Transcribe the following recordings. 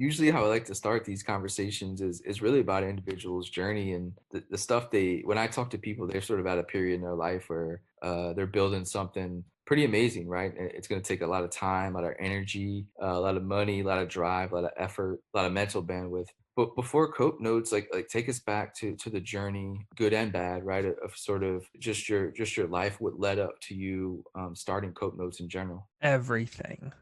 usually how I like to start these conversations is really about an individual's journey and the stuff when I talk to people, they're sort of at a period in their life where they're building something pretty amazing, right? It's going to take a lot of time, a lot of energy, a lot of money, a lot of drive, a lot of effort, a lot of mental bandwidth. But before Cope Notes, like take us back to the journey, good and bad, right? Of sort of just your life, what led up to you starting Cope Notes in general. Everything.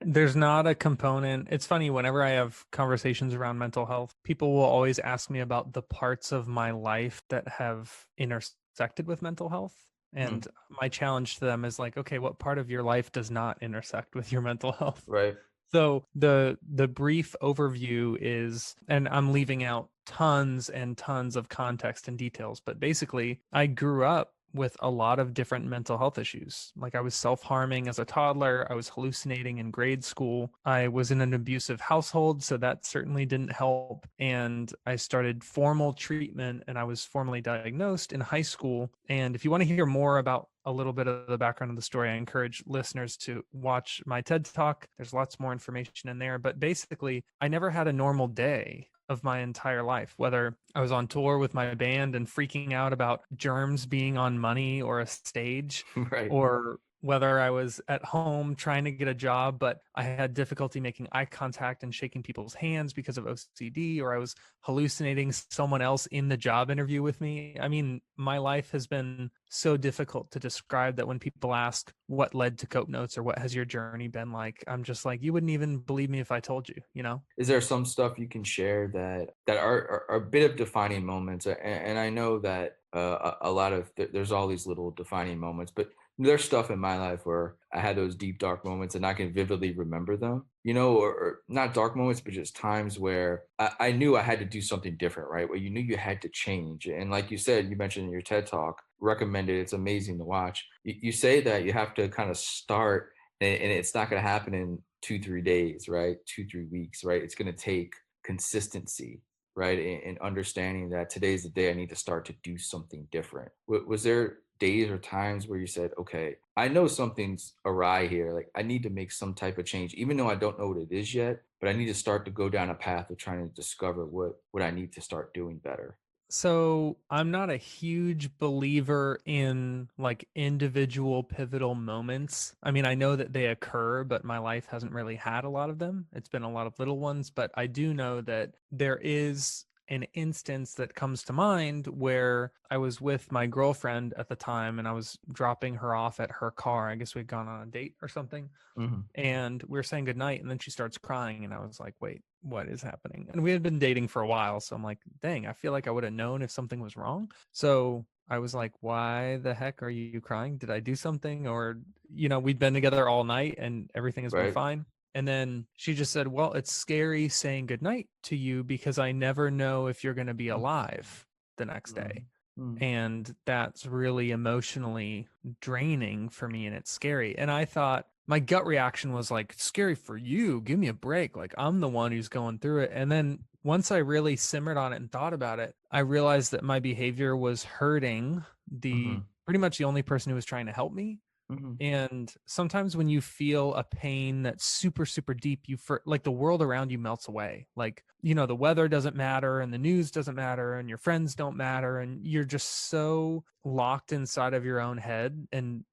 There's not a component. It's funny, whenever I have conversations around mental health, people will always ask me about the parts of my life that have intersected with mental health. Hmm. And my challenge to them is like, okay, what part of your life does not intersect with your mental health? Right. So the brief overview is, and I'm leaving out tons and tons of context and details, but basically, I grew up with a lot of different mental health issues. Like I was self-harming as a toddler, I was hallucinating in grade school. I was in an abusive household, so that certainly didn't help. And I started formal treatment and I was formally diagnosed in high school. And if you want to hear more about a little bit of the background of the story, I encourage listeners to watch my TED Talk. There's lots more information in there. But basically, I never had a normal day of my entire life, whether I was on tour with my band and freaking out about germs being on money or a stage, Right. or whether I was at home trying to get a job, but I had difficulty making eye contact and shaking people's hands because of OCD, or I was hallucinating someone else in the job interview with me. I mean, my life has been so difficult to describe that when people ask what led to Cope Notes or what has your journey been like, I'm just like, you wouldn't even believe me if I told you, you know? Is there some stuff you can share that are a bit of defining moments? And I know that a lot of there's all these little defining moments, but there's stuff in my life where I had those deep dark moments and I can vividly remember them, or not dark moments, but just times where I knew I had to do something different, right? Where you knew you had to change. And like you said, you mentioned in your TED talk, recommended, it's amazing to watch. You say that you have to kind of start and it's not going to happen in 2 3 days, right? 2 3 weeks, right? It's going to take consistency, right? And understanding that today's the day I need to start to do something different. Was there days or times where you said, okay, I know something's awry here, like I need to make some type of change even though I don't know what it is yet, but I need to start to go down a path of trying to discover what I need to start doing better. So I'm not a huge believer in like individual pivotal moments. I mean, I know that they occur, but my life hasn't really had a lot of them. It's been a lot of little ones, but I do know that there is an instance that comes to mind where I was with my girlfriend at the time and I was dropping her off at her car. I guess we'd gone on a date or something, Hmm. and we were saying goodnight, and then she starts crying, and I was like, wait, what is happening? And we had been dating for a while, so I'm like, dang, I feel like I would have known if something was wrong. So I was like, why the heck are you crying? Did I do something? Or, we'd been together all night and everything has been Right. fine. And then she just said, well, it's scary saying goodnight to you because I never know if you're going to be alive the next day. Mm-hmm. And that's really emotionally draining for me, and it's scary. And I thought, my gut reaction was like, scary for you, give me a break, like I'm the one who's going through it. And then once I really simmered on it and thought about it, I realized that my behavior was hurting the Hmm. pretty much the only person who was trying to help me. Hmm. And sometimes when you feel a pain that's super, super deep, like the world around you melts away. Like, the weather doesn't matter and the news doesn't matter and your friends don't matter. And you're just so locked inside of your own head and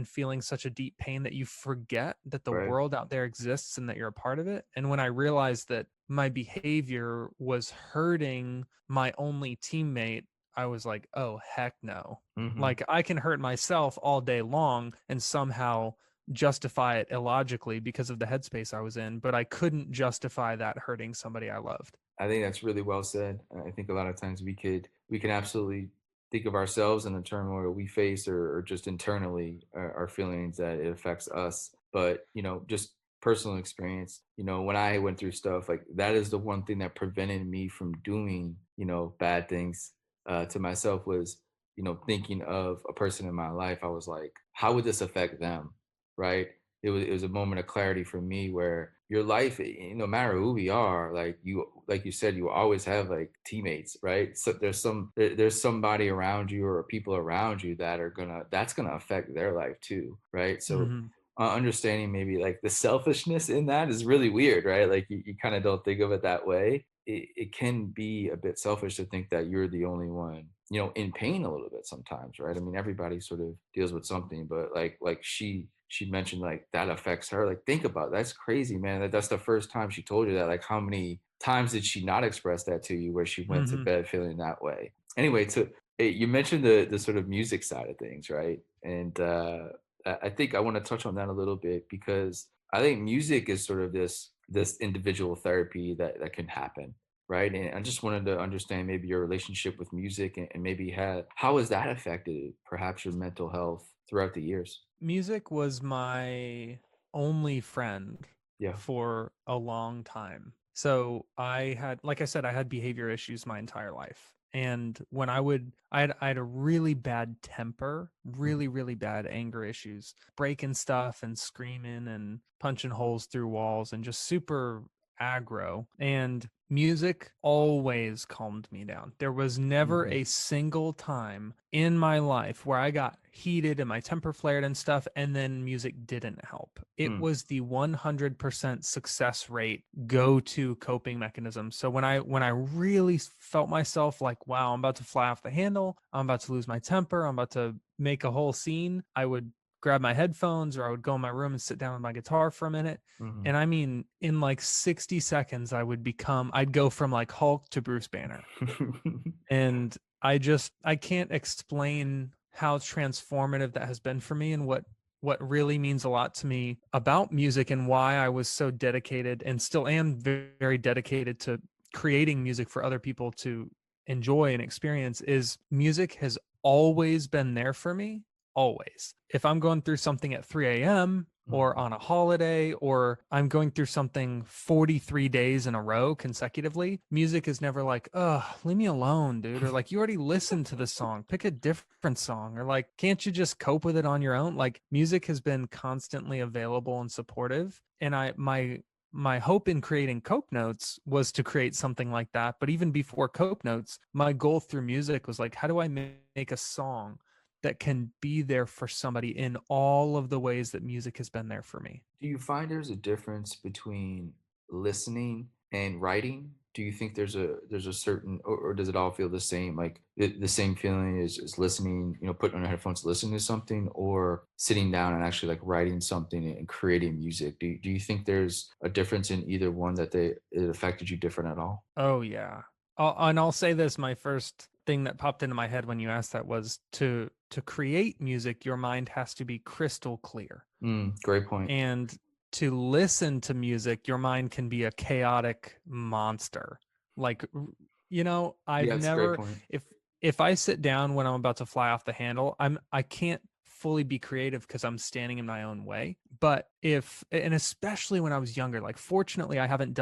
feeling such a deep pain that you forget that the Right. world out there exists and that you're a part of it. And when I realized that my behavior was hurting my only teammate, I was like, oh, heck no. Hmm. Like I can hurt myself all day long and somehow justify it illogically because of the headspace I was in, but I couldn't justify that hurting somebody I loved. I think that's really well said. I think a lot of times we can absolutely think of ourselves in the turmoil we face or just internally our feelings that it affects us. But just personal experience, when I went through stuff like that is the one thing that prevented me from doing, bad things to myself was, thinking of a person in my life. I was like, how would this affect them? Right. It was a moment of clarity for me where your life, no matter who we are, like you said, you always have like teammates, right? So there's somebody around you or people around you that's gonna affect their life too, right? So Mhm. understanding maybe like the selfishness in that is really weird, right? Like you kind of don't think of it that way. It can be a bit selfish to think that you're the only one, in pain a little bit sometimes, right? I mean, everybody sort of deals with something, but like she mentioned like that affects her. Like think about it. That's crazy, man. That's the first time she told you that. Like how many times did she not express that to you where she went to Hmm. bed feeling that way? Anyway, you mentioned the sort of music side of things, right? And I think I want to touch on that a little bit because I think music is sort of this individual therapy that can happen, right? And I just wanted to understand maybe your relationship with music and maybe how has that affected perhaps your mental health throughout the years? Music was my only friend Yeah. for a long time. So I had, like I said, I had behavior issues my entire life. And when I had a really bad temper, Mhm. really bad anger issues, breaking stuff and screaming and punching holes through walls and just super aggro. And music always calmed me down. There was never Mhm. a single time in my life where I got heated and my temper flared and stuff, and then music didn't help. It Mm. was the 100% success rate go-to coping mechanism. So when I really felt myself like, wow, I'm about to fly off the handle, I'm about to lose my temper, I'm about to make a whole scene, I would grab my headphones or I would go in my room and sit down with my guitar for a minute. Mhm. And I mean, in like 60 seconds, I'd go from like Hulk to Bruce Banner. And I can't explain how transformative that has been for me and what really means a lot to me about music and why I was so dedicated and still am very dedicated to creating music for other people to enjoy and experience is music has always been there for me, always. If I'm going through something at 3 a.m. or Mhm. on a holiday, or I'm going through something 43 days in a row consecutively, music is never like, "Ugh, leave me alone, dude," or like, "You already listened to the song, pick a different song," or like, "Can't you just cope with it on your own?" Like, music has been constantly available and supportive. And my hope in creating Cope Notes was to create something like that. But even before Cope Notes, my goal through music was like, how do I make a song that can be there for somebody in all of the ways that music has been there for me? Do you find there's a difference between listening and writing? Do you think there's a certain or does it all feel the same? Like the same feeling is listening, putting on your headphones, listening to something, or sitting down and actually like writing something and creating music. Do you think there's a difference in either one that it affected you different at all? Oh yeah. And I'll say this, my first thing that popped into my head when you asked that was to create music, your mind has to be crystal clear. Great point. And to listen to music, your mind can be a chaotic monster. Like, I've Yeah, that's a great never, point. if I sit down when I'm about to fly off the handle, I can't fully be creative because I'm standing in my own way. But and especially when I was younger, like fortunately I haven't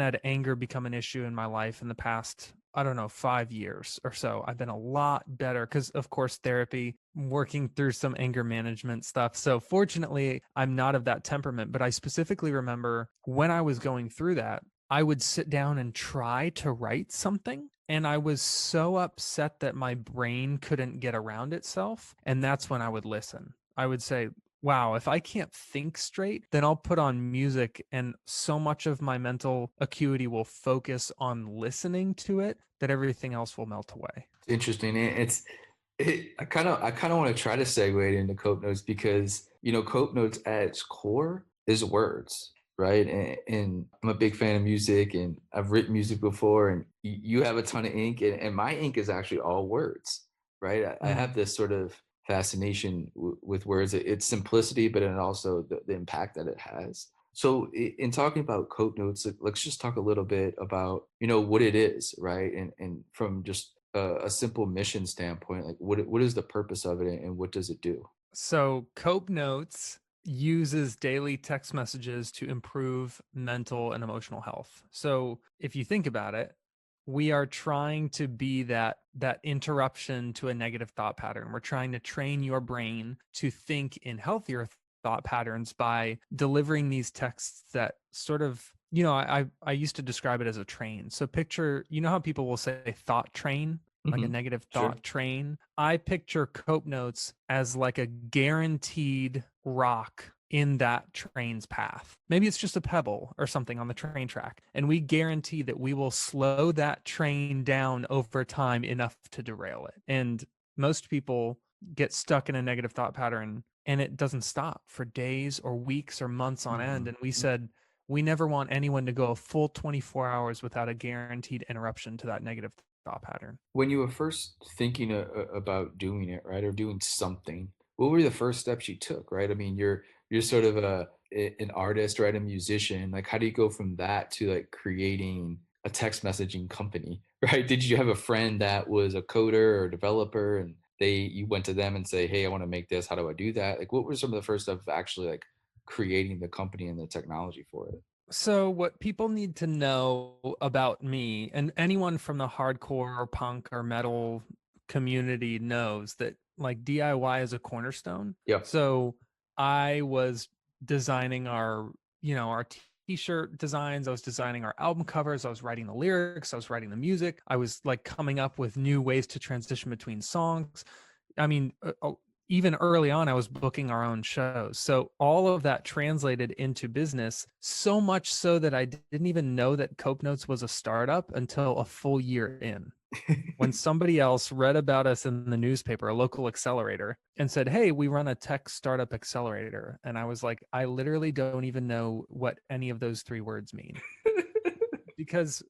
had anger become an issue in my life in the past, I don't know, 5 years or so. I've been a lot better because, of course, therapy, working through some anger management stuff. So, fortunately, I'm not of that temperament. But I specifically remember when I was going through that, I would sit down and try to write something. And I was so upset that my brain couldn't get around itself. And that's when I would listen. I would say, wow, if I can't think straight, then I'll put on music and so much of my mental acuity will focus on listening to it that everything else will melt away. It's interesting. I kind of want to try to segue it into Cope Notes because Cope Notes at its core is words, right? And I'm a big fan of music, and I've written music before, and you have a ton of ink, and my ink is actually all words, right? I Mm. have this sort of fascination with words. It's simplicity, but then also the impact that it has. So, in talking about Cope Notes, let's just talk a little bit about what it is, right? And from just a simple mission standpoint, like what is the purpose of it and what does it do? So, Cope Notes uses daily text messages to improve mental and emotional health. So, if you think about it, we are trying to be that interruption to a negative thought pattern. We're trying to train your brain to think in healthier thought patterns by delivering these texts that sort of, I used to describe it as a train. So picture, how people will say thought train, like a Hmm. negative Sure. thought train. I picture Cope Notes as like a guaranteed rock in that train's path. Maybe it's just a pebble or something on the train track. And we guarantee that we will slow that train down over time enough to derail it. And most people get stuck in a negative thought pattern and it doesn't stop for days or weeks or months on end. Mhm. And we said, we never want anyone to go a full 24 hours without a guaranteed interruption to that negative thought pattern. When you were first thinking about doing it, right, or doing something, what were the first steps you took, right? I mean, you're sort of an artist, right, a musician. Like, how do you go from that to like creating a text messaging company, right? Did you have a friend that was a coder or developer, and you went to them and say, "Hey, I want to make this. How do I do that?" Like, what were some of the first steps of actually like creating the company and the technology for it? So, what people need to know about me, and anyone from the hardcore or punk or metal community knows that like DIY is a cornerstone. Yeah, So, I was designing our t-shirt designs, I was designing our album covers, I was writing the lyrics, I was writing the music, I was like coming up with new ways to transition between songs. I mean, even early on, I was booking our own shows. So all of that translated into business, so much so that I didn't even know that Cope Notes was a startup until a full year in. When somebody else read about us in the newspaper, a local accelerator, and said, "Hey, we run a tech startup accelerator." And I was like, I literally don't even know what any of those three words mean, because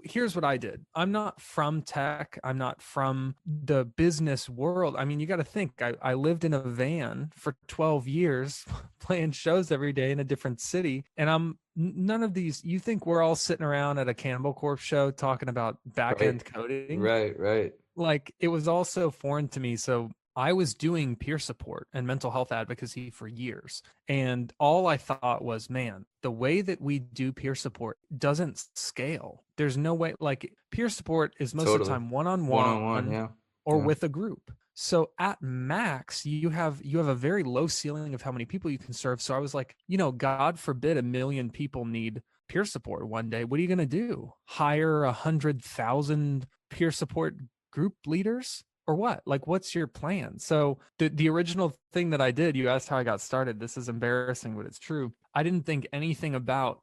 here's what I did. I'm not from tech. I'm not from the business world. I mean, you got to think, I lived in a van for 12 years playing shows every day in a different city. And none of these, you think we're all sitting around at a Cannibal Corpse show talking about back right, end coding? right, right. Like, it was all so foreign to me. So I was doing peer support and mental health advocacy for years. And all I thought was, man, the way that we do peer support doesn't scale. There's no way, like, peer support is most of the Totally. time one on One on one, one yeah. or Yeah. with a group. So at max, you have a very low ceiling of how many people you can serve. So I was like, God forbid a million people need peer support one day. What are you going to do? Hire 100,000 peer support group leaders or what? Like, what's your plan? So the original thing that I did, you asked how I got started. This is embarrassing, but it's true. I didn't think anything about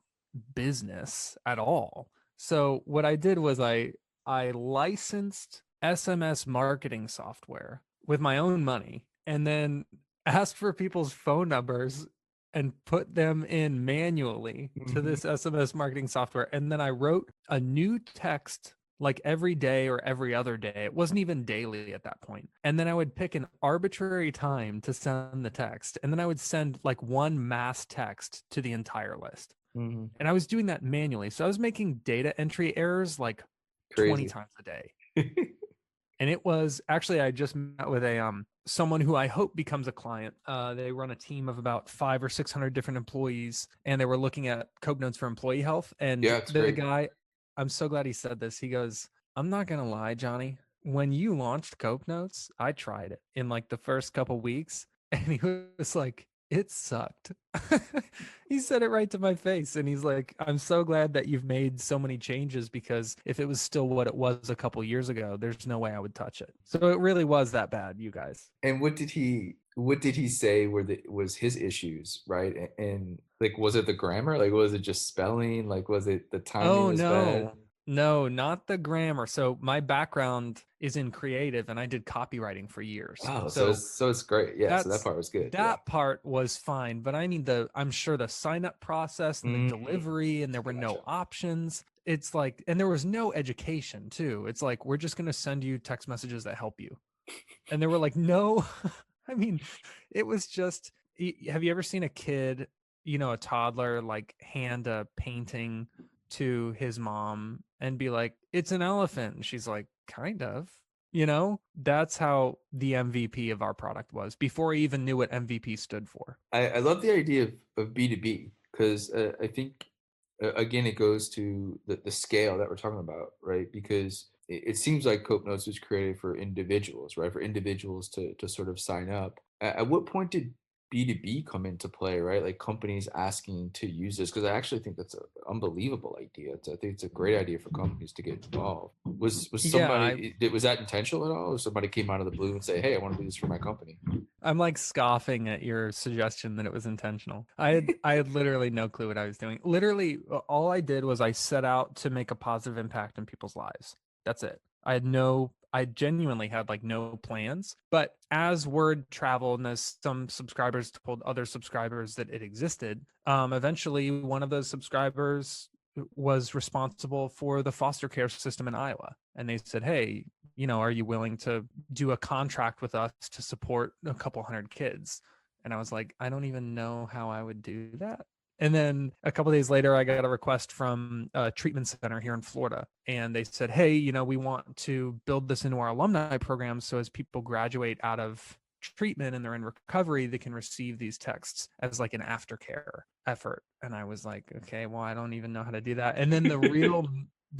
business at all. So what I did was I licensed SMS marketing software with my own money and then asked for people's phone numbers and put them in manually to Mhm. this SMS marketing software. And then I wrote a new text like every day or every other day. It wasn't even daily at that point. And then I would pick an arbitrary time to send the text. And then I would send like one mass text to the entire list. Mhm. And I was doing that manually. So I was making data entry errors like 20 Crazy. times a day. And it was actually, I just met with a someone who I hope becomes a client. They run a team of about 500 or 600 different employees, and they were looking at Cope Notes for employee health. And Yeah, it's the great. guy, I'm so glad he said this. He goes, "I'm not gonna lie, Johnny. When you launched Cope Notes, I tried it in like the first couple weeks, and he was like, it sucked." He said it right to my face. And he's like, "I'm so glad that you've made so many changes, because if it was still what it was a couple years ago, there's no way I would touch it." So it really was that bad, you guys. And what did he say was his issues, right? And like, was it the grammar? Like, was it just spelling? Like, was it the timing Oh, was bad? no. No, not the grammar. So my background is in creative and I did copywriting for years. Oh, so So it's great. Yeah, so that that's part was good. Yeah. that part was fine, but I'm sure the sign up process and the Mhm. delivery, and there were no Gotcha. options. It's like, and there was no education too. It's like, we're just going to send you text messages that help you. And they were like, no. I mean, it was just, have you ever seen a kid, a toddler, like hand a painting to his mom and be like, "It's an elephant." And she's like, "Kind of." That's how the MVP of our product was before I even knew what MVP stood for. I love the idea of B2B because I think again it goes to the scale that we're talking about, right? Because it seems like Cope Notes was created for individuals, right? For individuals to sort of sign up. At what point did B2B come into play, right? Like companies asking to use this, because I actually think that's an unbelievable idea. I think it's a great idea for companies to get involved. Was Yeah, somebody was that intentional at all, or somebody came out of the blue and say, "Hey, I want to do this for my company"? I'm like scoffing at your suggestion that it was intentional. I had literally no clue what I was doing. Literally, all I did was I set out to make a positive impact in people's lives. That's it. I genuinely had like no plans. But as word traveled and as some subscribers told other subscribers that it existed, eventually one of those subscribers was responsible for the foster care system in Iowa. And they said, hey, are you willing to do a contract with us to support a couple hundred kids? And I was like, I don't even know how I would do that. And then a couple days later, I got a request from a treatment center here in Florida. And they said, hey, we want to build this into our alumni program. So as people graduate out of treatment and they're in recovery, they can receive these texts as like an aftercare effort. And I was like, okay, well, I don't even know how to do that. And then the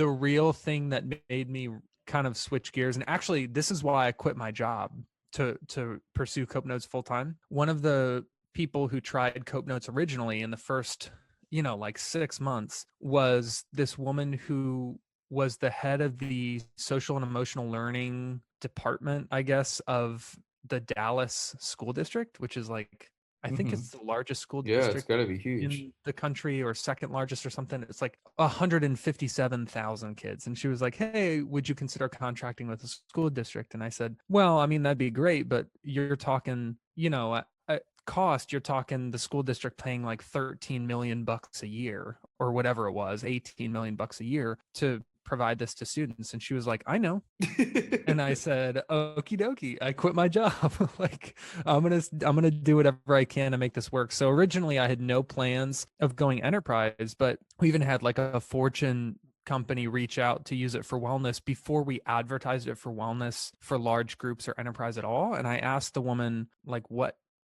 real thing that made me kind of switch gears, and actually this is why I quit my job to pursue Cope Notes full time. One of the people who tried Cope Notes originally in the first, like 6 months was this woman who was the head of the social and emotional learning department, I guess, of the Dallas school district, which is like, I think Hmm. it's the largest school Yeah, it's district got to be huge. in the country or second largest or something. It's like 157,000 kids. And she was like, hey, would you consider contracting with a school district? And I said, well, I mean, that'd be great, but you're talking, at cost, you're talking the school district paying like 13 million bucks a year or whatever it was, 18 million bucks a year to provide this to students. And she was like, I know. And I said, "Okie dokie." I quit my job. Like I'm gonna do whatever I can to make this work. So originally I had no plans of going enterprise, but we even had like a Fortune company reach out to use it for wellness before we advertised it for wellness for large groups or enterprise at all. And I asked the woman, like,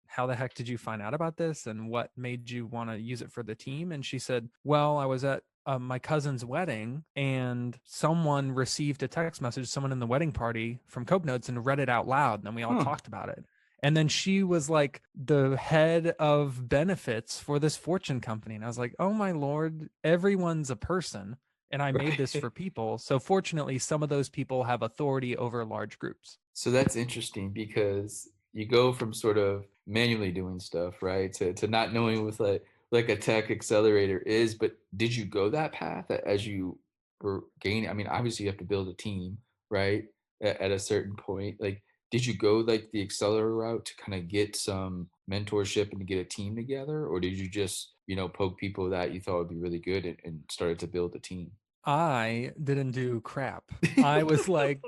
how the heck did you find out about this and what made you want to use it for the team? And she said, well, I was at my cousin's wedding and someone received a text message, someone in the wedding party from Cope Notes, and read it out loud. And then we all Huh. talked about it. And then she was like the head of benefits for this Fortune company. And I was like, oh my Lord, everyone's a person. And I made this Right. for people. So fortunately, some of those people have authority over large groups. So that's interesting because you go from sort of manually doing stuff, right, to not knowing what like a tech accelerator is. But did you go that path as you were gaining? I mean, obviously you have to build a team, right? At a certain point, like, did you go like the accelerator route to kind of get some mentorship and to get a team together, or did you just poke people that you thought would be really good and started to build a team? I didn't do crap. I was like,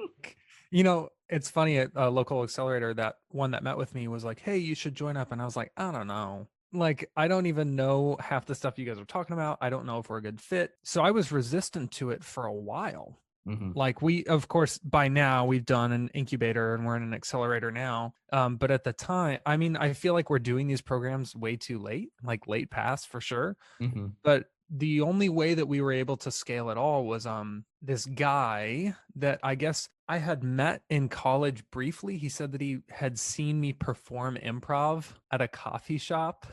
it's funny at a local accelerator, that one that met with me was like, hey, you should join up. And I was like, I don't know. Like, I don't even know half the stuff you guys are talking about. I don't know if we're a good fit. So I was resistant to it for a while. Hmm. Like, of course, by now we've done an incubator and we're in an accelerator now. But at the time, I mean, I feel like we're doing these programs way too late, like late past for sure. Hmm. But the only way that we were able to scale at all was this guy that I guess I had met in college briefly. He said that he had seen me perform improv at a coffee shop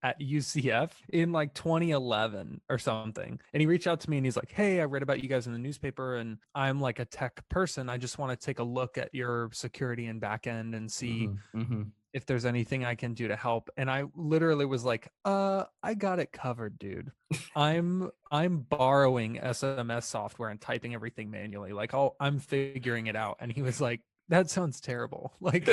at UCF in like 2011 or something. And he reached out to me and he's like, hey, I read about you guys in the newspaper and I'm like a tech person. I just want to take a look at your security and backend and see Hmm. Hmm. if there's anything I can do to help. And I literally was like, I got it covered, dude. I'm borrowing SMS software and typing everything manually. Like, I'm figuring it out. And he was like, that sounds terrible. Like,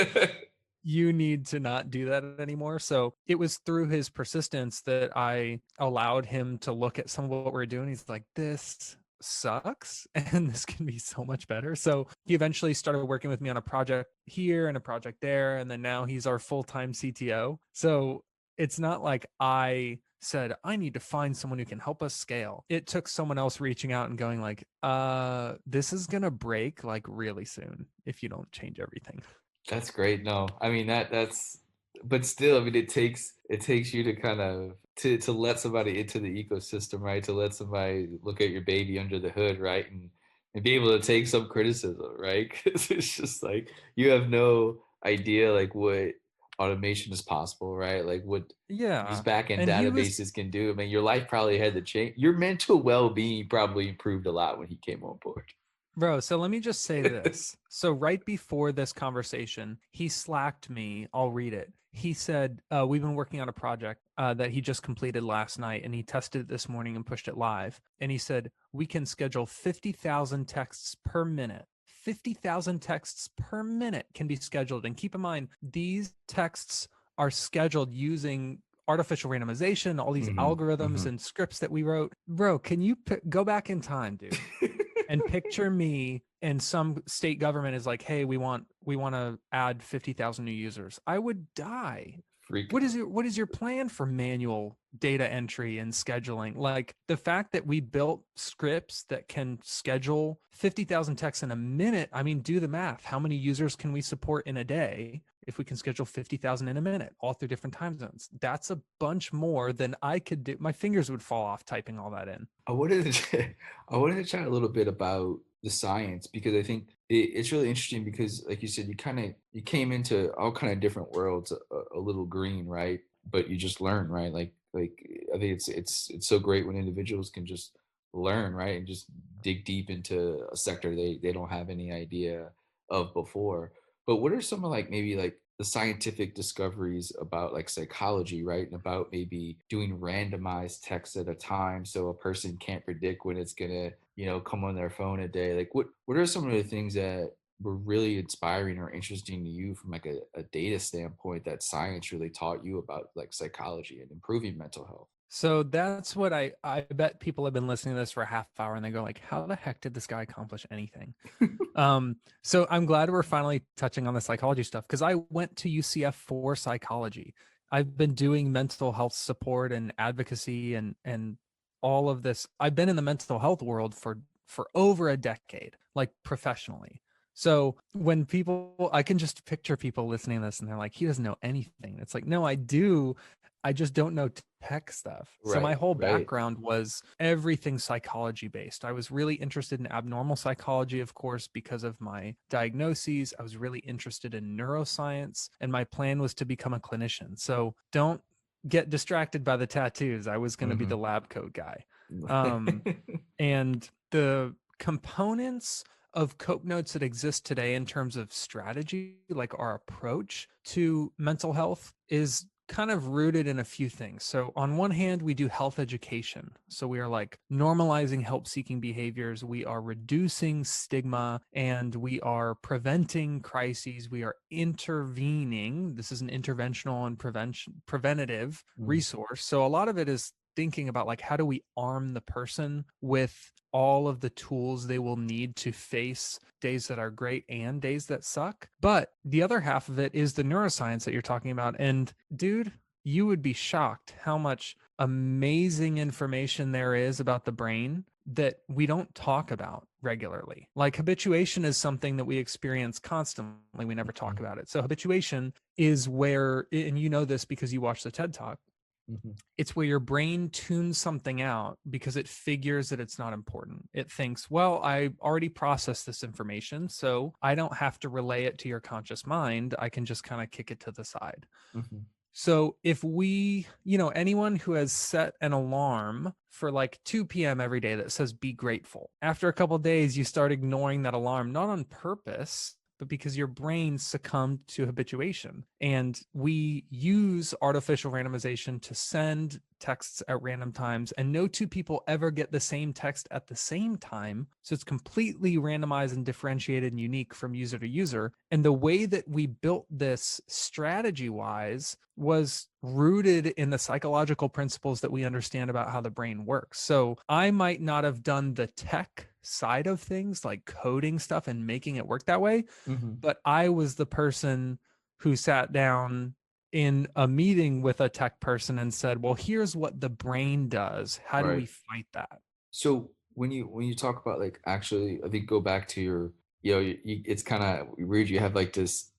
you need to not do that anymore. So it was through his persistence that I allowed him to look at some of what we're doing. He's like, this sucks and this can be so much better. So he eventually started working with me on a project here and a project there. And then now he's our full-time CTO. So it's not like I said, I need to find someone who can help us scale. It took someone else reaching out and going like, this is going to break like really soon if you don't change everything. That's great. No, I mean that's but still, I mean it takes you to kind of to let somebody into the ecosystem, right? To let somebody look at your baby under the hood, right? And be able to take some criticism, right? Because it's just like you have no idea like what automation is possible, right? Like what these Yeah. back end And he was databases can do. I mean, your life probably had to change. Your mental well being probably improved a lot when he came on board. Bro, so let me just say this. So right before this conversation, he slacked me. I'll read it. He said, we've been working on a project that he just completed last night, and he tested it this morning and pushed it live. And he said, we can schedule 50,000 texts per minute. 50,000 texts per minute can be scheduled. And keep in mind, these texts are scheduled using artificial randomization, all these Hmm. algorithms Hmm. and scripts that we wrote. Bro, can you go back in time, dude? And picture me and some state government is like, hey, we want to add 50,000 new users. I would die. Freak What is your plan for manual data entry and scheduling? Like the fact that we built scripts that can schedule 50,000 texts in a minute. I mean, do the math. How many users can we support in a day if we can schedule 50,000 in a minute, all through different time zones? That's a bunch more than I could do. My fingers would fall off typing all that in. I wanted to I wanted to chat a little bit about the science because I think it's really interesting because, like you said, you came into all kind of different worlds a little green, right? But you just learn, right? Like I think it's so great when individuals can just learn, right, and just dig deep into a sector they don't have any idea of before. But what are some of like maybe like the scientific discoveries about like psychology, right? And about maybe doing randomized text at a time so a person can't predict when it's gonna, come on their phone a day. Like what are some of the things that were really inspiring or interesting to you from like a data standpoint that science really taught you about like psychology and improving mental health? So that's what I bet people have been listening to this for a half hour and they go like, how the heck did this guy accomplish anything? So I'm glad we're finally touching on the psychology stuff because I went to UCF for psychology. I've been doing mental health support and advocacy and all of this. I've been in the mental health world for over a decade, like professionally. So when people, I can just picture people listening to this and they're like, he doesn't know anything. It's like, no, I do. I just don't know tech stuff. So my Right, whole right. background was everything psychology based. I was really interested in abnormal psychology, of course, because of my diagnoses. I was really interested in neuroscience, and my plan was to become a clinician. So don't get distracted by the tattoos. I was going to be Hmm. the lab coat guy. Um, and the components of cope notes that exist today in terms of strategy, like our approach to mental health, is kind of rooted in a few things. So, on one hand, we do health education. So, we are like normalizing help seeking behaviors, we are reducing stigma, and we are preventing crises. We are intervening. This is an interventional and preventative Mm, resource. So, a lot of it is thinking about like how do we arm the person with all of the tools they will need to face days that are great and days that suck. But the other half of it is the neuroscience that you're talking about. And dude, you would be shocked how much amazing information there is about the brain that we don't talk about regularly. Like habituation is something that we experience constantly. We never talk mhm, about it. So habituation is where, and you know this because you watch the TED Talk, mhm, it's where your brain tunes something out because it figures that it's not important. It thinks, well, I already processed this information, so I don't have to relay it to your conscious mind. I can just kind of kick it to the side. mhm, So if we, anyone who has set an alarm for like 2 p.m. every day that says be grateful, after a couple of days, you start ignoring that alarm, not on purpose, but because your brain succumbed to habituation. And we use artificial randomization to send texts at random times, and no two people ever get the same text at the same time. So it's completely randomized and differentiated and unique from user to user. And the way that we built this strategy wise was rooted in the psychological principles that we understand about how the brain works. So I might not have done the tech side of things, like coding stuff and making it work that way, mhm. but I was the person who sat down in a meeting with a tech person and said, well, here's what the brain does. How do Right. we fight that? So when you talk about like actually, I think go back to your, it's kind of weird. You have like this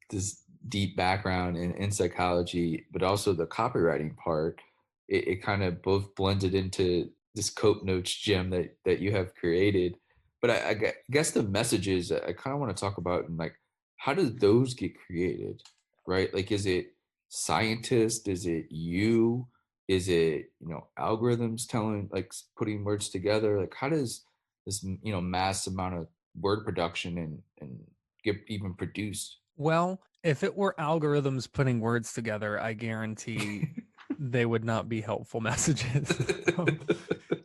deep background in psychology, but also the copywriting part. It kind of both blended into this Cope Notes gem that you have created. But guess the messages I kind of want to talk about and like how do those get created, right? Like, is it scientist? Is it you? Is it, algorithms telling like putting words together? Like how does this, mass amount of word production and get even produced. Well, if it were algorithms putting words together, I guarantee they would not be helpful messages. Um,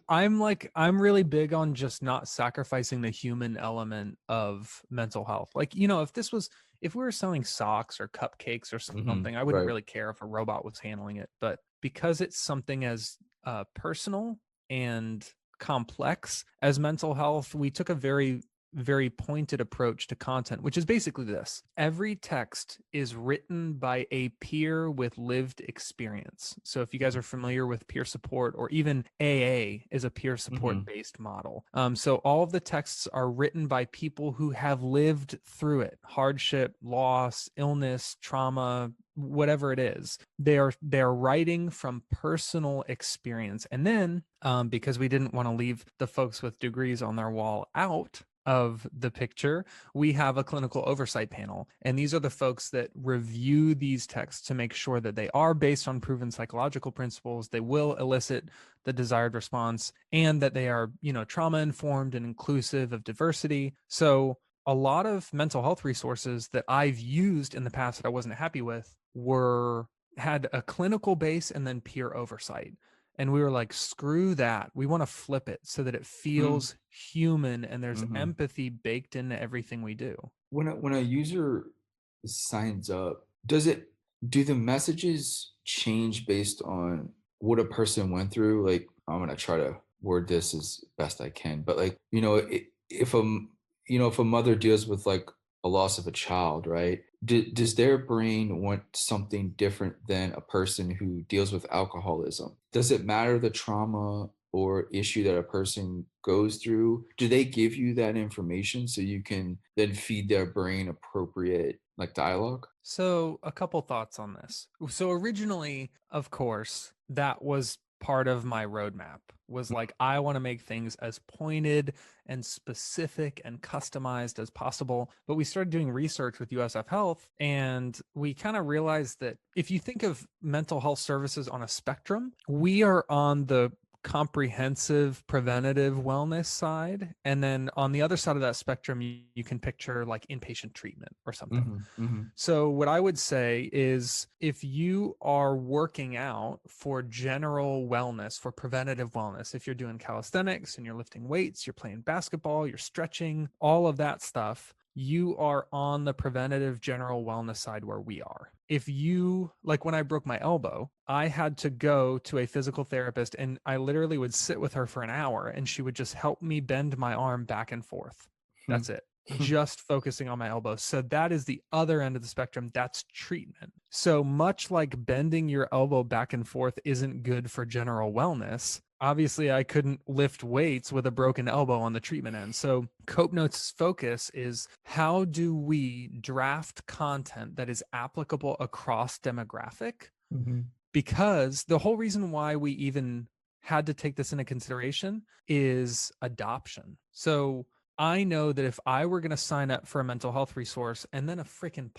I'm really big on just not sacrificing the human element of mental health. Like, if we were selling socks or cupcakes or something, I wouldn't Right. really care if a robot was handling it. But because it's something as personal and complex as mental health, we took a very pointed approach to content, which is basically this: every text is written by a peer with lived experience. So, if you guys are familiar with peer support, or even AA is a peer support Hmm. based model. So, all of the texts are written by people who have lived through it: hardship, loss, illness, trauma, whatever it is. They are writing from personal experience. And then, because we didn't want to leave the folks with degrees on their wall out of the picture, we have a clinical oversight panel. And these are the folks that review these texts to make sure that they are based on proven psychological principles, they will elicit the desired response, and that they are, trauma informed and inclusive of diversity. So a lot of mental health resources that I've used in the past that I wasn't happy with were had a clinical base and then peer oversight. And we were like, screw that. We want to flip it so that it feels human and there's Mm-hmm. empathy baked into everything we do. When a user signs up, do the messages change based on what a person went through? Like, I'm gonna try to word this as best I can, but like, if a mother deals with like a loss of a child, right? Does their brain want something different than a person who deals with alcoholism? Does it matter the trauma or issue that a person goes through? Do they give you that information so you can then feed their brain appropriate like dialogue? So, a couple thoughts on this. So, originally, of course, that was part of my roadmap, was like, I want to make things as pointed and specific and customized as possible. But we started doing research with USF Health, and we kind of realized that if you think of mental health services on a spectrum, we are on the comprehensive preventative wellness side. And then on the other side of that spectrum, you can picture like inpatient treatment or something. Mhm, mhm, So, what I would say is, if you are working out for general wellness, for preventative wellness, if you're doing calisthenics and you're lifting weights, you're playing basketball, you're stretching, all of that stuff, you are on the preventative general wellness side where we are. If you, like when I broke my elbow, I had to go to a physical therapist, and I literally would sit with her for an hour and she would just help me bend my arm back and forth. That's mhm, it, just focusing on my elbow. So that is the other end of the spectrum. That's treatment. So much like bending your elbow back and forth isn't good for general wellness, obviously I couldn't lift weights with a broken elbow on the treatment end. So Cope Notes' focus is, how do we draft content that is applicable across demographic? mhm. Because the whole reason why we even had to take this into consideration is adoption. So I know that if I were going to sign up for a mental health resource and then a freaking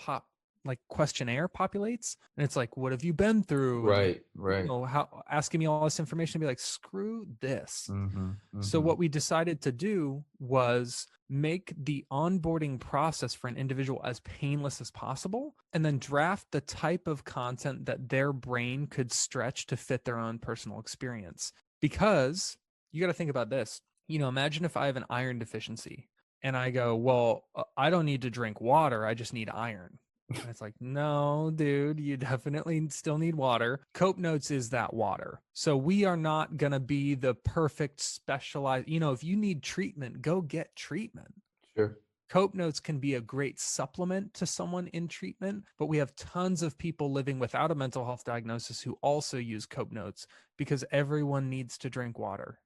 questionnaire populates and it's like, what have you been through? And Right, right. how, asking me all this information, to be like, screw this. Mhm, So what mhm, we decided to do was make the onboarding process for an individual as painless as possible, and then draft the type of content that their brain could stretch to fit their own personal experience. Because you got to think about this. Imagine if I have an iron deficiency and I go, well, I don't need to drink water, I just need iron. And it's like, no, dude, you definitely still need water. Cope Notes is that water. So we are not going to be the perfect specialized, if you need treatment, go get treatment. sure. Cope Notes can be a great supplement to someone in treatment, but we have tons of people living without a mental health diagnosis who also use Cope Notes, because everyone needs to drink water.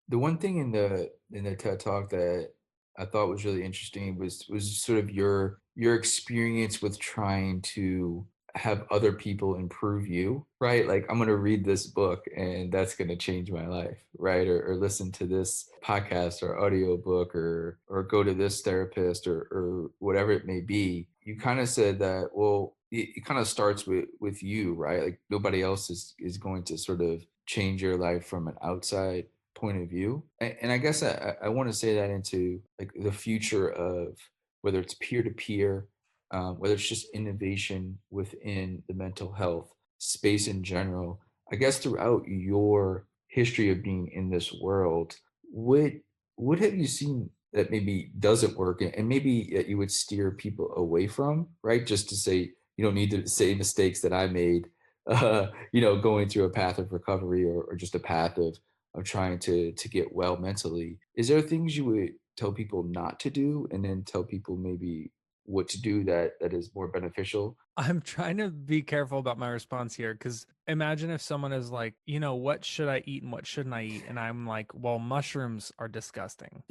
The one thing in the TED Talk that I thought was really interesting was sort of your experience with trying to have other people improve you, right? Like, I'm gonna read this book and that's gonna change my life, right? Or listen to this podcast or audio book or go to this therapist or whatever it may be. You kind of said that, well, it kind of starts with you, right? Like, nobody else is going to sort of change your life from an outside point of view. And I guess I want to say that into like the future of whether it's peer to peer, whether it's just innovation within the mental health space in general. I guess throughout your history of being in this world, what what have you seen that maybe doesn't work, and maybe that you would steer people away from, right? Just to say you don't need to say mistakes that I made, going through a path of recovery, or just a path of trying to get well mentally. Is there things you would tell people not to do, and then tell people maybe what to do that is more beneficial? I'm trying to be careful about my response here because imagine if someone is like, what should I eat and what shouldn't I eat? And I'm like, well, mushrooms are disgusting.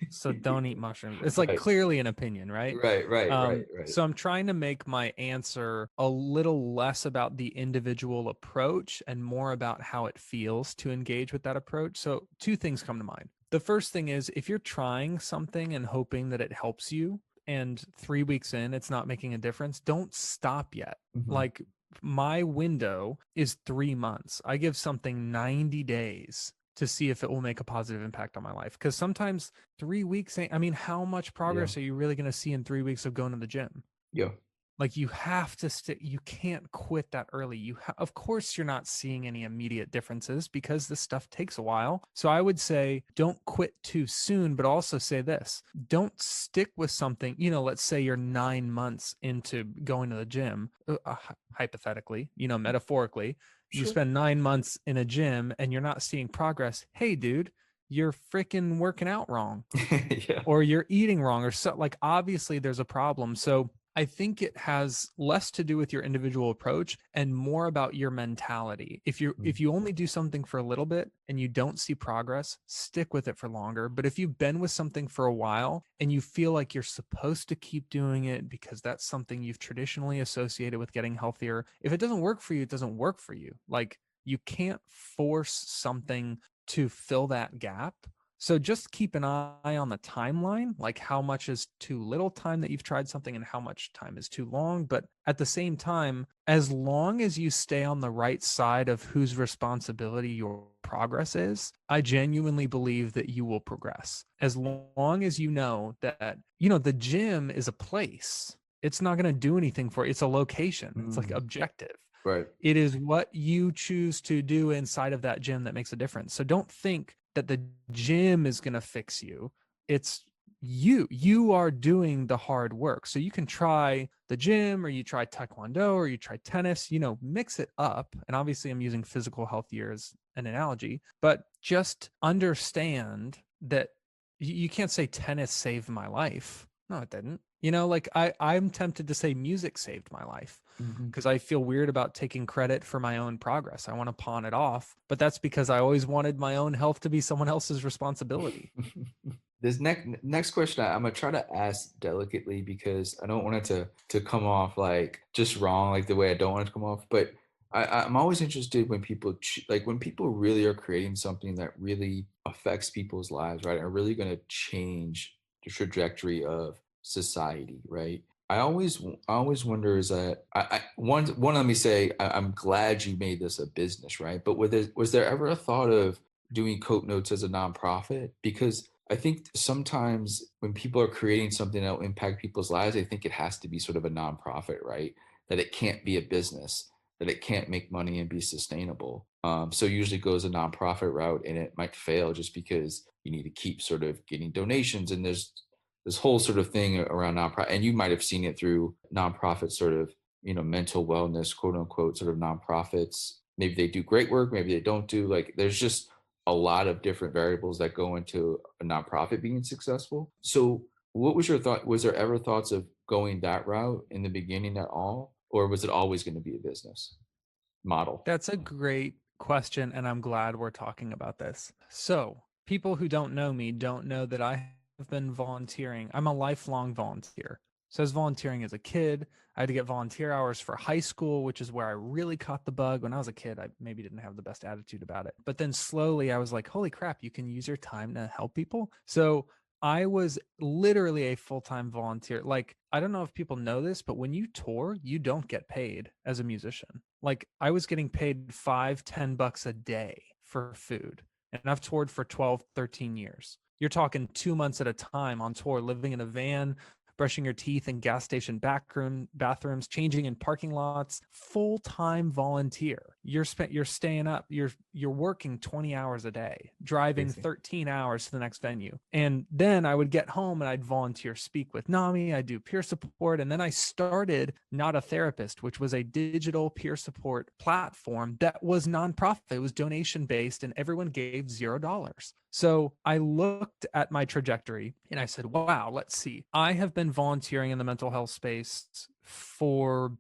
So don't eat mushrooms. It's like Right, clearly an opinion, right? right, right, right, right. So I'm trying to make my answer a little less about the individual approach and more about how it feels to engage with that approach. So two things come to mind. The first thing is if you're trying something and hoping that it helps you, and 3 weeks in, it's not making a difference, don't stop yet. Mhm. Like my window is 3 months. I give something 90 days to see if it will make a positive impact on my life. Because sometimes 3 weeks ain't, I mean, how much Yeah, progress are you really going to see in 3 weeks of going to the gym? yeah. Like you have to stick, you can't quit that early. Of course, you're not seeing any immediate differences because this stuff takes a while. So I would say don't quit too soon, but also say this, don't stick with something, let's say you're 9 months into going to the gym, hypothetically, metaphorically, you Sure. spend 9 months in a gym and you're not seeing progress. Hey, dude, you're freaking working out wrong Yeah. or you're eating wrong or so, like obviously there's a problem. So I think it has less to do with your individual approach and more about your mentality. If Mm, you only do something for a little bit and you don't see progress, stick with it for longer. But if you've been with something for a while and you feel like you're supposed to keep doing it because that's something you've traditionally associated with getting healthier, if it doesn't work for you, it doesn't work for you. Like you can't force something to fill that gap. So just keep an eye on the timeline, like how much is too little time that you've tried something and how much time is too long. But at the same time, as long as you stay on the right side of whose responsibility your progress is, I genuinely believe that you will progress. As long as you know that, the gym is a place. It's not going to do anything for you. It's a location. It's like mm, objective. right. It is what you choose to do inside of that gym that makes a difference. So don't think that the gym is going to fix you. It's you. You are doing the hard work. So you can try the gym or you try taekwondo or you try tennis, mix it up. And obviously, I'm using physical health here as an analogy, but just understand that you can't say tennis saved my life. No, it didn't. Like I'm tempted to say music saved my life Mhm. because I feel weird about taking credit for my own progress. I want to pawn it off, but that's because I always wanted my own health to be someone else's responsibility. This next question I'm gonna try to ask delicately because I don't want it to come off like just wrong, like the way I don't want it to come off. But I'm always interested when people like when people really are creating something that really affects people's lives, right? Are really gonna change the trajectory of society, right? I always wonder is that one let me say I'm glad you made this a business, right? But was there ever a thought of doing Coke Notes as a nonprofit? Because I think sometimes when people are creating something that will impact people's lives, they think it has to be sort of a nonprofit, right? That it can't be a business, that it can't make money and be sustainable. So usually goes a nonprofit route, and it might fail just because you need to keep sort of getting donations, and there's this whole sort of thing around nonprofit, and you might have seen it through nonprofit sort of mental wellness, quote unquote, sort of nonprofits. Maybe they do great work, maybe they don't do. Like there's just a lot of different variables that go into a nonprofit being successful. So, what was your thought? Was there ever thoughts of going that route in the beginning at all, or was it always going to be a business model? That's a great question, and I'm glad we're talking about this. So, people who don't know me don't know that I have been volunteering. I'm a lifelong volunteer. So, I was volunteering as a kid. I had to get volunteer hours for high school, which is where I really caught the bug. When I was a kid, I maybe didn't have the best attitude about it. But then slowly I was like, holy crap, you can use your time to help people. So, I was literally a full-time volunteer. Like, I don't know if people know this, but when you tour, you don't get paid as a musician. Like, I was getting paid 5, $10 a day for food. and I've toured for 12, 13 years. You're talking 2 months at a time on tour, living in a van, brushing your teeth in gas station bathrooms, changing in parking lots, full-time volunteer. You're staying up, you're working 20 hours a day, driving Crazy. 13 hours to the next venue. And then I would get home and I'd volunteer speak with NAMI, I do peer support, and then I started Not a Therapist, which was a digital peer support platform that was nonprofit. It was donation based and everyone gave $0. So I looked at my trajectory and I said, wow, let's see. I have been volunteering in the mental health space for,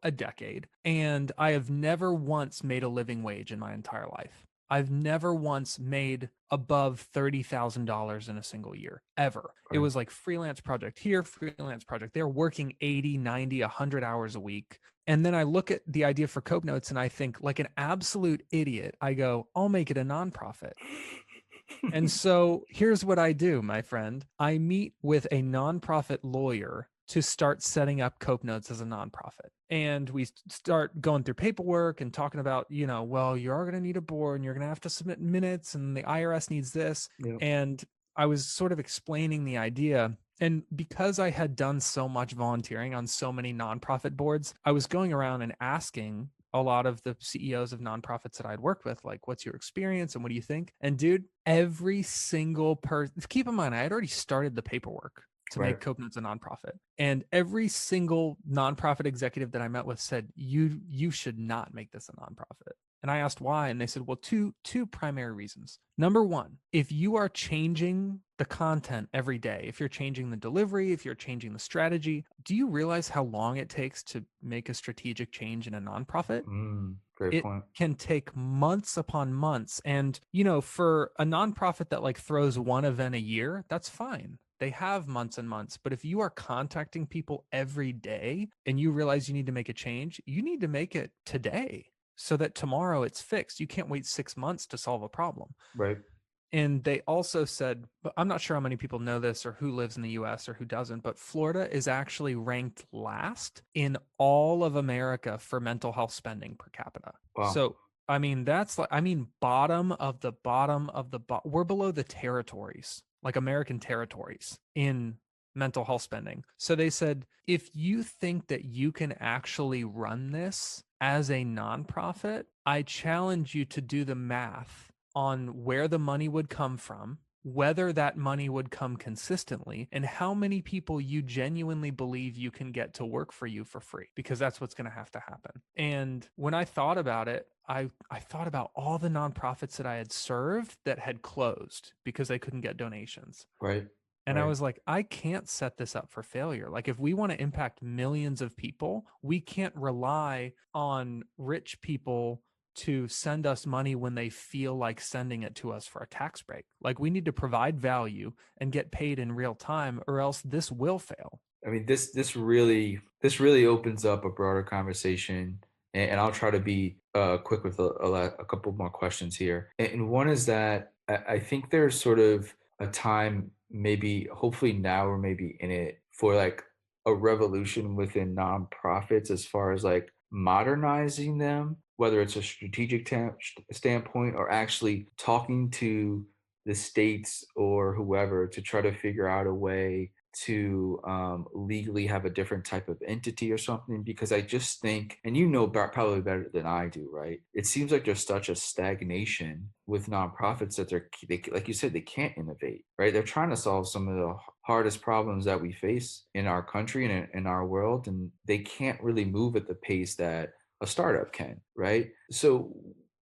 a decade, and I have never once made a living wage in my entire life. I've never once made above $30,000 in a single year, ever. It Right. was like freelance project here, freelance project there, working 80, 90, 100 hours a week. And then I look at the idea for Cope Notes and I think, like an absolute idiot, I go, I'll make it a nonprofit. And so here's what I do, my friend. I meet with a nonprofit lawyer to start setting up Cope Notes as a nonprofit. And we start going through paperwork and talking about, well, you are going to need a board and you're going to have to submit minutes and the IRS needs this. Yep. And I was sort of explaining the idea. And because I had done so much volunteering on so many nonprofit boards, I was going around and asking a lot of the CEOs of nonprofits that I'd worked with, like, what's your experience and what do you think? And dude, every single person, keep in mind, I had already started the paperwork to Right. make Cope Notes a nonprofit. And every single nonprofit executive that I met with said, you should not make this a nonprofit. And I asked why, and they said, well, two primary reasons. Number one, if you are changing the content every day, if you're changing the delivery, if you're changing the strategy, do you realize how long it takes to make a strategic change in a nonprofit? Great It point. can take months upon months. And, for a nonprofit that like throws one event a year, that's fine. They have months and months. But if you are contacting people every day and you realize you need to make a change, you need to make it today so that tomorrow it's fixed. You can't wait 6 months to solve a problem. Right. And they also said, but I'm not sure how many people know this or who lives in the US or who doesn't, but Florida is actually ranked last in all of America for mental health spending per capita. Wow. So, I mean, that's like, bottom of the bottom of the bottom. We're below the territories, like American territories in mental health spending. So they said, if you think that you can actually run this as a nonprofit, I challenge you to do the math on where the money would come from, whether that money would come consistently, and how many people you genuinely believe you can get to work for you for free, because that's what's going to have to happen. And when I thought about it, I thought about all the nonprofits that I had served that had closed because they couldn't get donations. Right. And I Right. was like, I can't set this up for failure. Like, if we want to impact millions of people, we can't rely on rich people to send us money when they feel like sending it to us for a tax break. Like, we need to provide value and get paid in real time, or else this will fail. I mean, this really opens up a broader conversation, and I'll try to be quick with a couple more questions here. And one is that I think there's sort of a time, maybe hopefully now or maybe in it, for like a revolution within nonprofits as far as like modernizing them, whether it's a strategic standpoint or actually talking to the states or whoever to try to figure out a way to legally have a different type of entity or something, because I just think, and probably better than I do, right? It seems like there's such a stagnation with nonprofits that like you said, they can't innovate, right? They're trying to solve some of the hardest problems that we face in our country and in our world, and they can't really move at the pace that a startup can, right? So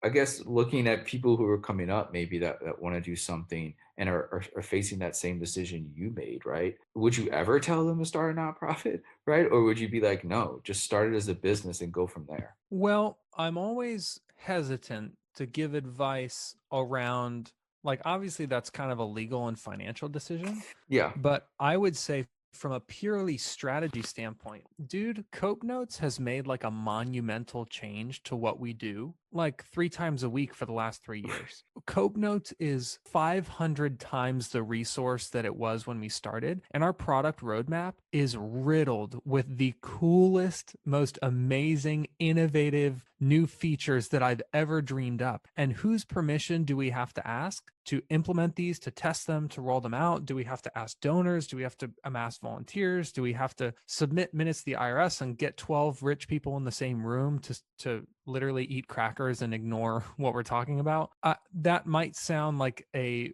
I guess looking at people who are coming up, maybe that want to do something and are facing that same decision you made, right? Would you ever tell them to start a nonprofit, right? Or would you be like, no, just start it as a business and go from there? Well, I'm always hesitant to give advice around, like, obviously that's kind of a legal and financial decision, Yeah. but I would say from a purely strategy standpoint, dude, Cope Notes has made like a monumental change to what we do like 3 times a week for the last 3 years. Cope Notes is 500 times the resource that it was when we started, and our product roadmap is riddled with the coolest, most amazing, innovative new features that I've ever dreamed up. And whose permission do we have to ask to implement these, to test them, to roll them out? Do we have to ask donors? Do we have to amass volunteers? Do we have to submit minutes to the IRS and get 12 rich people in the same room to literally eat crackers and ignore what we're talking about? That might sound like a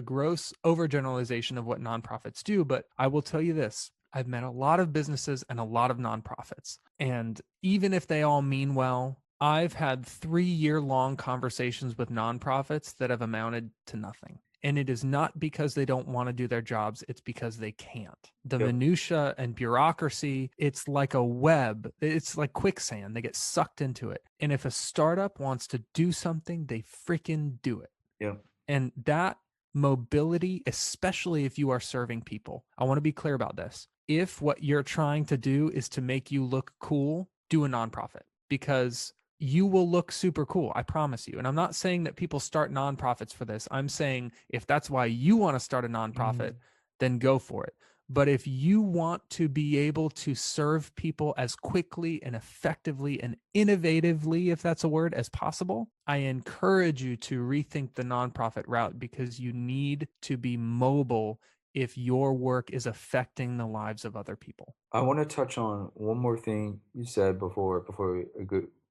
gross overgeneralization of what nonprofits do, but I will tell you this. I've met a lot of businesses and a lot of nonprofits. And even if they all mean well, I've had 3-year long conversations with nonprofits that have amounted to nothing. And it is not because they don't want to do their jobs, it's because they can't. The Yep. minutia and bureaucracy, it's like a web, it's like quicksand. They get sucked into it. And if a startup wants to do something, they freaking do it. Yep. And that mobility, especially if you are serving people, I want to be clear about this. If what you're trying to do is to make you look cool, do a nonprofit because you will look super cool. I promise you. And I'm not saying that people start nonprofits for this. I'm saying if that's why you want to start a nonprofit, Mhm. then go for it. But if you want to be able to serve people as quickly and effectively and innovatively, if that's a word, as possible, I encourage you to rethink the nonprofit route because you need to be mobile if your work is affecting the lives of other people. I want to touch on one more thing you said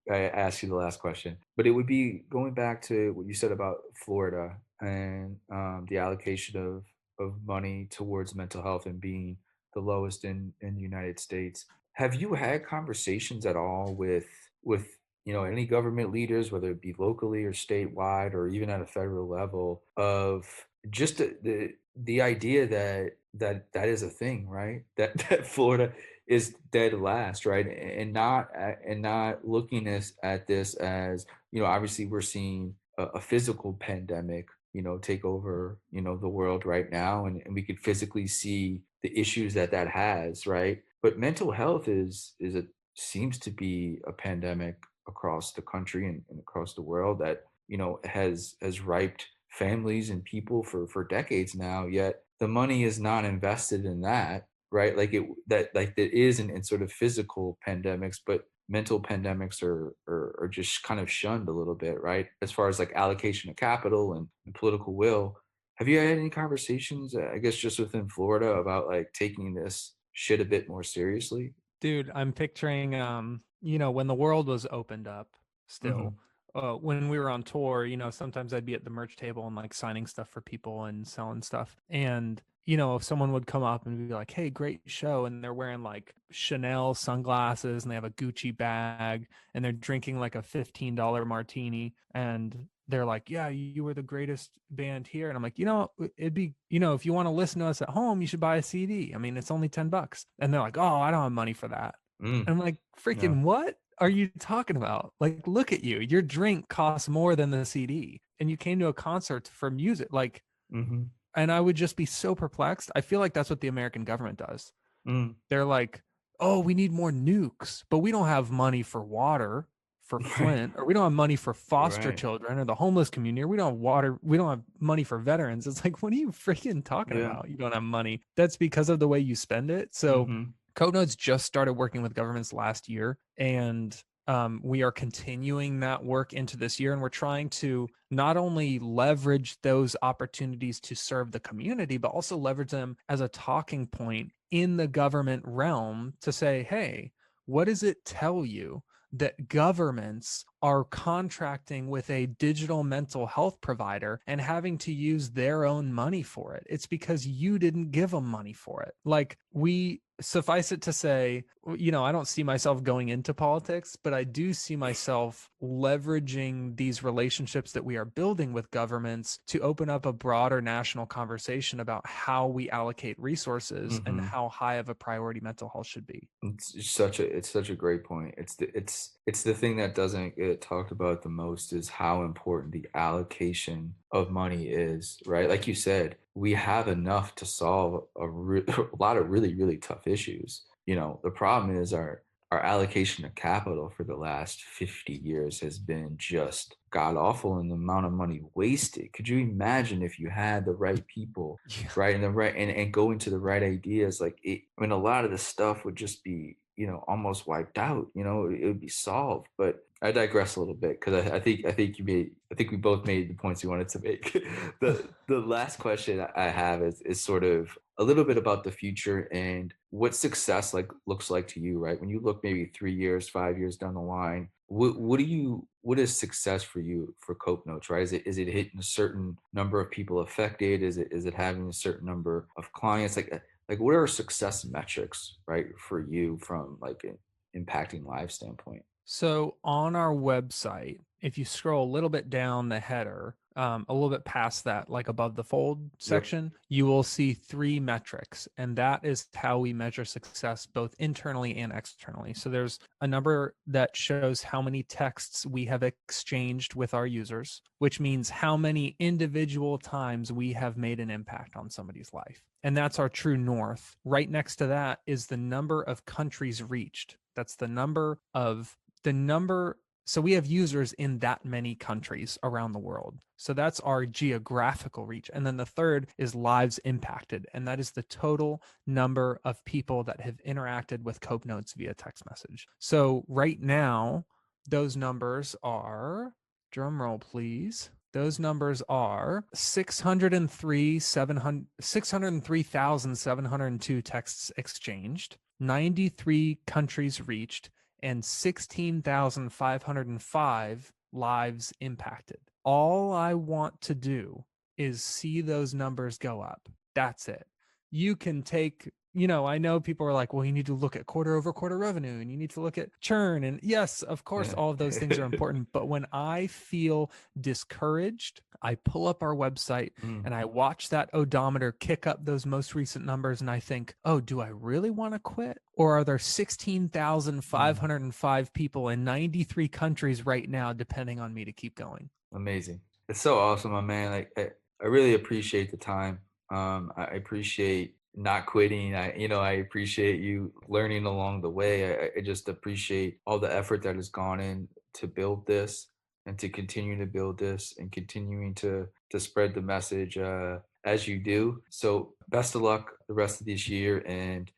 I ask you the last question, but it would be going back to what you said about Florida and the allocation of money towards mental health and being the lowest in the United States. Have you had conversations at all with any government leaders, whether it be locally or statewide or even at a federal level, of just the idea that is a thing, right? That Florida is dead last, right? And not looking at this as, obviously we're seeing a physical pandemic, take over, the world right now, and we could physically see the issues that has, right? But mental health seems to be a pandemic across the country and across the world that, has riped families and people for decades now, yet the money is not invested in that, right? Like there is in sort of physical pandemics, but mental pandemics are just kind of shunned a little bit, right? As far as like allocation of capital and political will. Have you had any conversations, I guess, just within Florida about like taking this shit a bit more seriously? Dude, I'm picturing when the world was opened up still. Hmm. When we were on tour, sometimes I'd be at the merch table and like signing stuff for people and selling stuff. And if someone would come up and be like, "Hey, great show," and they're wearing like Chanel sunglasses and they have a Gucci bag and they're drinking like a $15 martini and they're like, "Yeah, you were the greatest band here." And I'm like, it'd be, if you want to listen to us at home, you should buy a CD. I mean, it's only $10. And they're like, "Oh, I don't have money for that." Mm, And I'm like, yeah. freaking what are you talking about? Like, look at you. Your drink costs more than the CD. And you came to a concert for music. Like, Hmm. and I would just be so perplexed. I feel like that's what the American government does. Mm. They're like, "Oh, we need more nukes, but we don't have money for water for Right. Flint, or we don't have money for foster Right. children or the homeless community, or we don't have water, we don't have money for veterans." It's like, what are you freaking talking Yeah. about? You don't have money. That's because of the way you spend it. So Hmm. Codenotes just started working with governments last year, and we are continuing that work into this year. And we're trying to not only leverage those opportunities to serve the community, but also leverage them as a talking point in the government realm to say, hey, what does it tell you that governments are contracting with a digital mental health provider and having to use their own money for it? It's because you didn't give them money for it. Like, we suffice it to say, I don't see myself going into politics, but I do see myself leveraging these relationships that we are building with governments to open up a broader national conversation about how we allocate resources and Hmm. how high of a priority mental health should be. It's such a great point. It's the thing that doesn't get talked about the most is how important the allocation of money is, right? Like you said, we have enough to solve a lot of really, really tough issues. The problem is our allocation of capital for the last 50 years has been just god awful in the amount of money wasted. Could you imagine if you had the right people, Yeah. right, and the right and go into the right ideas? Like it, I mean, a lot of the stuff would just be, almost wiped out. It would be solved. But I digress a little bit because I think we both made the points you wanted to make. The last question I have is sort of a little bit about the future and what success looks like to you, right? When you look maybe 3 years, 5 years down the line, what is success for you for Cope Notes, right? Is it hitting a certain number of people affected? Is it having a certain number of clients? Like what are success metrics, right, for you from like an impacting live standpoint? So on our website, if you scroll a little bit down the header, a little bit past that, like above the fold Yep. section, you will see three metrics. And that is how we measure success both internally and externally. So there's a number that shows how many texts we have exchanged with our users, which means how many individual times we have made an impact on somebody's life. And that's our true north. Right next to that is the number of countries reached. That's the number so we have users in that many countries around the world. So that's our geographical reach. And then the third is lives impacted. And that is the total number of people that have interacted with Cope Notes via text message. So right now, those numbers are, drum roll, please. Those numbers are 603,702 texts exchanged, 93 countries reached, and 16,505 lives impacted. All I want to do is see those numbers go up. That's it. You can take, I know people are like, well, you need to look at quarter over quarter revenue and you need to look at churn. And yes, of course, Yeah. all of those things are important. But when I feel discouraged, I pull up our website Mm, and I watch that odometer kick up those most recent numbers and I think, oh, do I really want to quit? Or are there mm. 16,505 people in 93 countries right now depending on me to keep going? Amazing. It's so awesome, my man. Like I really appreciate the time. I appreciate not quitting. I appreciate you learning along the way. I just appreciate all the effort that has gone in to build this and to continue to build this and continuing to spread the message as you do. So best of luck the rest of this year and